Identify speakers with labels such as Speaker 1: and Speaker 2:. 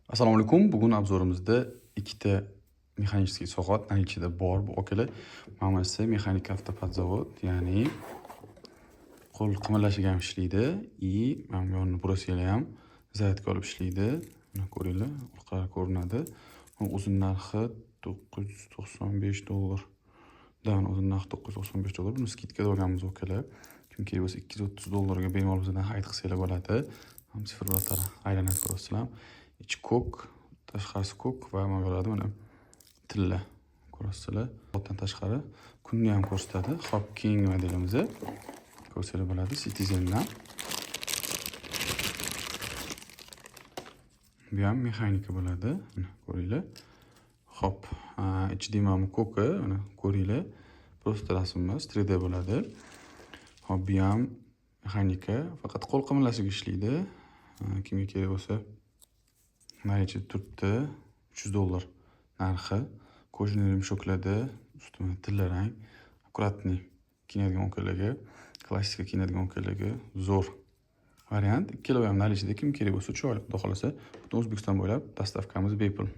Speaker 1: Assalomu alaykum. Bugun obzorimizda ikkita mexanический soat наличиеda bor. Bu okalar hammasi mexanik avtopodzavod, ya'ni qo'l qimirlashiga ham ishlaydi. Mana bu yonni burasiga ham zaryadga olib ishlaydi. Mana ko'ringlar, orqalari ko'rinadi. O'zini narxi $995. O'zini narxi $995. Buni skidkada olganmiz okalar. Kim kerak bo'lsa $230 bemalol bizdan xarid qilsanglar bo'ladi. Ham sifir bilan aylanib ko'rasizlar. İçi ko'k, tashqarisi ko'k va nima bo'ladi mana tilla ko'rasizlar. Bundan tashqari kunni ham ko'rsatadi. Hop, keyingi modelimiz ko'rsanglar bo'ladi Citizen'dan. Bu ham mexanika bo'ladi. Mana ko'ringlar. Hop, ichida ham ko'k, mana ko'ringlar. Prosta rasm emas, 3D bo'ladi. Hop, bu ham mexanika, faqat qo'l qimirlashiga ishlaydi. Kimga kerak bo'lsa наличие turibdi. $300 narxi. Kojniy yumshoqladi, usti tilla rang. Akkuratniy kiyinadigan o'kalarga, klassika kiyinadigan o'kalarga zo'r variant. Ikkalovi ham наличиеda kim kerak bo'lsa 3 oylik, xudo xolasa butun O'zbekiston bo'ylab dastavkamiz bepul.